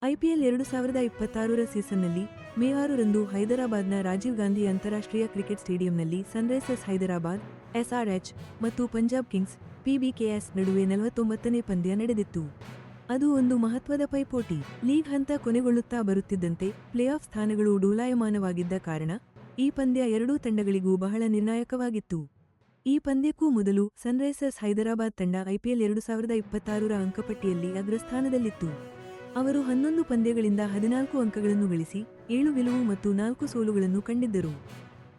IPL 2026ರ ಸೀಸನ್ನಲ್ಲಿ May 6ರಂದು ಹೈದರಾಬಾದ್ನ ರಾಜೀವ್ ಗಾಂಧಿ ಅಂತಾರಾಷ್ಟ್ರೀಯ cricket ಸ್ಟೇಡಿಯಂನಲ್ಲಿ Sunrisers Hyderabad SRH ಮತ್ತು ಪಂಜಾಬ್ ಕಿಂಗ್ಸ್ ಪಿಬಿಕೆಎಸ್ ನಡುವೆ 49ನೇ ಪಂದ್ಯ ನಡೆದಿತ್ತು. ಅದು ಒಂದು ಮಹತ್ವದ ಪೈಪೋಟಿ. ಲೀಗ್ ಹಂತ ಕೊನೆಗೊಳ್ಳುತ್ತಾ ಬರುತ್ತಿದ್ದಂತೆ ಪ್ಲೇಆಫ್ ಸ್ಥಾನಗಳು ಡೋಲಾಯಮಾನವಾಗಿದ್ದ ಕಾರಣ ಈ ಪಂದ್ಯ ಎರಡೂ ತಂಡಗಳಿಗೂ ಬಹಳ ನಿರ್ಣಾಯಕವಾಗಿತ್ತು. ಈ ಪಂದ್ಯಕ್ಕೂ ಮೊದಲು ಸನ್ರೈಸರ್ಸ್ ಹೈದರಾಬಾದ್ ತಂಡ ಐಪಿಎಲ್ 2026ರ ಅಂಕಪಟ್ಟಿಯಲ್ಲಿ ಅಗ್ರಸ್ಥಾನದಲ್ಲಿತ್ತು. ಅವರು 11 ಪಂದ್ಯಗಳಿಂದ 14 ಅಂಕಗಳನ್ನು ಗಳಿಸಿ 7 ಗೆಲುವು ಮತ್ತು 4 ಸೋಲುಗಳನ್ನು ಕಂಡಿದ್ದರು.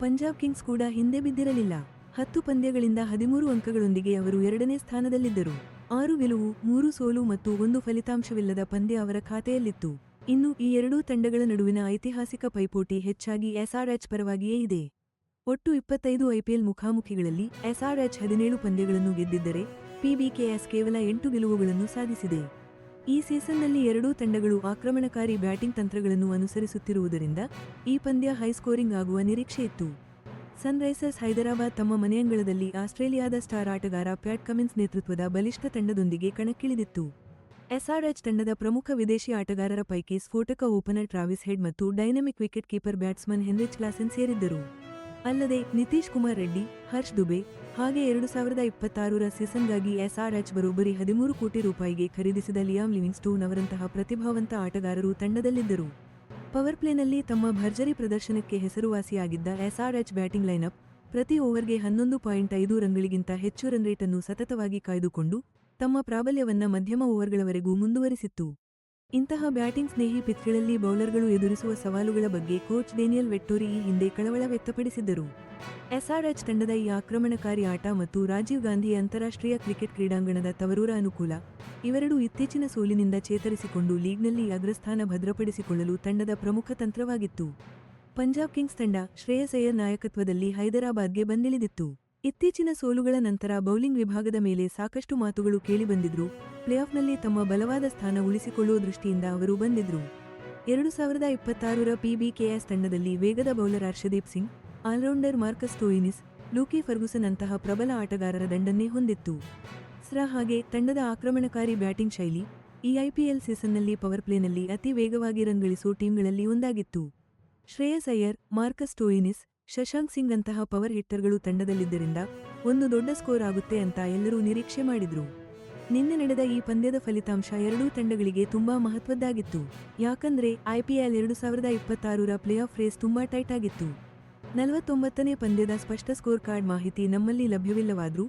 ಪಂಜಾಬ್ ಕಿಂಗ್ಸ್ ಕೂಡ ಹಿಂದೆ ಬಿದ್ದಿರಲಿಲ್ಲ. 10 ಪಂದ್ಯಗಳಿಂದ 13 ಅಂಕಗಳೊಂದಿಗೆ ಅವರು ಎರಡನೇ ಸ್ಥಾನದಲ್ಲಿದ್ದರು. 6 ಗೆಲುವು, 3 ಸೋಲು ಮತ್ತು 1 ಫಲಿತಾಂಶವಿಲ್ಲದ ಪಂದ್ಯ ಅವರ ಖಾತೆಯಲ್ಲಿತ್ತು. ಇನ್ನು ಈ ಎರಡೂ ತಂಡಗಳ ನಡುವಿನ ಐತಿಹಾಸಿಕ ಪೈಪೋಟಿ ಹೆಚ್ಚಾಗಿ ಎಸ್ಆರ್ಎಚ್ ಪರವಾಗಿಯೇ ಇದೆ. ಒಟ್ಟು 25 ಐಪಿಎಲ್ ಮುಖಾಮುಖಿಗಳಲ್ಲಿ ಎಸ್ಆರ್ಎಚ್ 17 ಪಂದ್ಯಗಳನ್ನು ಗೆದ್ದಿದ್ದರೆ ಪಿಬಿಕೆಎಸ್ ಕೇವಲ 8 ಗೆಲುವುಗಳನ್ನು ಸಾಧಿಸಿದೆ. ಈ ಸೀಸನ್ನಲ್ಲಿ ಎರಡೂ ತಂಡಗಳು ಆಕ್ರಮಣಕಾರಿ ಬ್ಯಾಟಿಂಗ್ ತಂತ್ರಗಳನ್ನು ಅನುಸರಿಸುತ್ತಿರುವುದರಿಂದ ಈ ಪಂದ್ಯ ಹೈಸ್ಕೋರಿಂಗ್ ಆಗುವ ನಿರೀಕ್ಷೆಯಿತ್ತು. ಸನ್ರೈಸರ್ಸ್ ಹೈದರಾಬಾದ್ ತಮ್ಮ ಮನೆಯಂಗಳದಲ್ಲಿ ಆಸ್ಟ್ರೇಲಿಯಾದ ಸ್ಟಾರ್ ಆಟಗಾರ ಪ್ಯಾಟ್ ಕಮಿನ್ಸ್ ನೇತೃತ್ವದ ಬಲಿಷ್ಠ ತಂಡದೊಂದಿಗೆ ಕಣಕ್ಕಿಳಿದಿತ್ತು. ಎಸ್ಆರ್ಎಚ್ ತಂಡದ ಪ್ರಮುಖ ವಿದೇಶಿ ಆಟಗಾರರ ಪೈಕಿ ಸ್ಫೋಟಕ ಓಪನರ್ ಟ್ರಾವಿಸ್ ಹೆಡ್ ಮತ್ತು dynamic wicket keeper batsman Heinrich Klaasen ಸೇರಿದ್ದರು. ಅಲ್ಲದೆ ನಿತೀಶ್ ಕುಮಾರ್ ರೆಡ್ಡಿ, ಹರ್ಷ್ ದುಬೆ ಹಾಗೆ 2026ರ ಸೀಸನ್ಗಾಗಿ ಎಸ್ಆರ್ಎಚ್ ಬರೋಬ್ಬರಿ 13 ಕೋಟಿ ರೂಪಾಯಿಗೆ ಖರೀದಿಸಿದ ಲಿಯಾಮ್ ಲಿವಿಂಗ್ಸ್ಟೋನ್ ಅವರಂತಹ ಪ್ರತಿಭಾವಂತ ಆಟಗಾರರು ತಂಡದಲ್ಲಿದ್ದರು. ಪವರ್ ಪ್ಲೇನಲ್ಲಿ ತಮ್ಮ ಭರ್ಜರಿ ಪ್ರದರ್ಶನಕ್ಕೆ ಹೆಸರುವಾಸಿಯಾಗಿದ್ದ ಎಸ್ಆರ್ಎಚ್ ಬ್ಯಾಟಿಂಗ್ ಲೈನಪ್ ಪ್ರತಿ ಓವರ್ಗೆ 11.5 ರನ್ಗಳಿಗಿಂತ ಹೆಚ್ಚು ರನ್ರೇಟನ್ನು ಸತತವಾಗಿ ಕಾಯ್ದುಕೊಂಡು ತಮ್ಮ ಪ್ರಾಬಲ್ಯವನ್ನ ಮಧ್ಯಮ ಓವರ್ಗಳವರೆಗೂ ಮುಂದುವರಿಸಿತ್ತು. ಇಂತಹ ಬ್ಯಾಟಿಂಗ್ ಸ್ನೇಹಿ ಪಿಚ್ಗಳಲ್ಲಿ ಬೌಲರ್ಗಳು ಎದುರಿಸುವ ಸವಾಲುಗಳ ಬಗ್ಗೆ ಕೋಚ್ ಡೇನಿಯಲ್ ವೆಟ್ಟೋರಿ ಈ ಹಿಂದೆ ಕಳವಳ ವ್ಯಕ್ತಪಡಿಸಿದ್ದರು. ಎಸ್ಆರ್ಎಚ್ ತಂಡದ ಈ ಆಕ್ರಮಣಕಾರಿ ಆಟ ಮತ್ತು ರಾಜೀವ್ ಗಾಂಧಿ ಅಂತಾರಾಷ್ಟ್ರೀಯ ಕ್ರಿಕೆಟ್ ಕ್ರೀಡಾಂಗಣದ ತವರೂರ ಅನುಕೂಲ ಇವೆರಡೂ ಇತ್ತೀಚಿನ ಸೋಲಿನಿಂದ ಚೇತರಿಸಿಕೊಂಡು ಲೀಗ್ನಲ್ಲಿ ಅಗ್ರಸ್ಥಾನ ಭದ್ರಪಡಿಸಿಕೊಳ್ಳಲು ತಂಡದ ಪ್ರಮುಖ ತಂತ್ರವಾಗಿತ್ತು. ಪಂಜಾಬ್ ಕಿಂಗ್ಸ್ ತಂಡ ಶ್ರೇಯಸ್ ಅಯ್ಯರ್ ನಾಯಕತ್ವದಲ್ಲಿ ಹೈದರಾಬಾದ್ಗೆ ಬಂದಿಳಿದಿತ್ತು. ಇತ್ತೀಚಿನ ಸೋಲುಗಳ ನಂತರ ಬೌಲಿಂಗ್ ವಿಭಾಗದ ಮೇಲೆ ಸಾಕಷ್ಟು ಮಾತುಗಳು ಕೇಳಿಬಂದಿದ್ರು. ಪ್ಲೇಆಫ್ನಲ್ಲಿ ತಮ್ಮ ಬಲವಾದ ಸ್ಥಾನ ಉಳಿಸಿಕೊಳ್ಳುವ ದೃಷ್ಟಿಯಿಂದ ಅವರು ಬಂದಿದ್ರು. 2026ರ ಪಿಬಿಕೆಎಸ್ ತಂಡದಲ್ಲಿ ವೇಗದ bowler Harshdeep Singh, allrounder Marcus Stoinis, Lockie Ferguson ಅಂತಹ ಪ್ರಬಲ ಆಟಗಾರರ ದಂಡನ್ನೇ ಹೊಂದಿತ್ತು. ಹಾಗೆ ತಂಡದ ಆಕ್ರಮಣಕಾರಿ ಬ್ಯಾಟಿಂಗ್ ಶೈಲಿ ಈ ಐಪಿಎಲ್ ಸೀಸನ್ನಲ್ಲಿ ಪವರ್ ಪ್ಲೇನಲ್ಲಿ ಅತಿ ವೇಗವಾಗಿ ರನ್ ಗಳಿಸೋ ಟೀಮ್ಗಳಲ್ಲಿ ಒಂದಾಗಿತ್ತು. ಶ್ರೇಯಸ್ ಅಯ್ಯರ್, ಮಾರ್ಕಸ್ ಸ್ಟೋಯಿನಿಸ್, ಶಶಾಂಕ್ ಸಿಂಗ್ ಅಂತಹ ಪವರ್ ಹಿಟ್ಟರ್ಗಳು ತಂಡದಲ್ಲಿದ್ದರಿಂದ ಒಂದು ದೊಡ್ಡ ಸ್ಕೋರ್ ಆಗುತ್ತೆ ಅಂತ ಎಲ್ಲರೂ ನಿರೀಕ್ಷೆ ಮಾಡಿದ್ರು. ನಿನ್ನೆ ನಡೆದ ಈ ಪಂದ್ಯದ ಫಲಿತಾಂಶ ಎರಡೂ ತಂಡಗಳಿಗೆ ತುಂಬಾ ಮಹತ್ವದ್ದಾಗಿತ್ತು. ಯಾಕಂದ್ರೆ ಐಪಿಎಲ್ 2026ರ ಪ್ಲೇಆಫ್ ರೇಸ್ ತುಂಬಾ ಟೈಟ್ ಆಗಿತ್ತು. 49ನೇ ಪಂದ್ಯದ ಸ್ಪಷ್ಟ ಸ್ಕೋರ್ ಕಾರ್ಡ್ ಮಾಹಿತಿ ನಮ್ಮಲ್ಲಿ ಲಭ್ಯವಿಲ್ಲವಾದ್ರೂ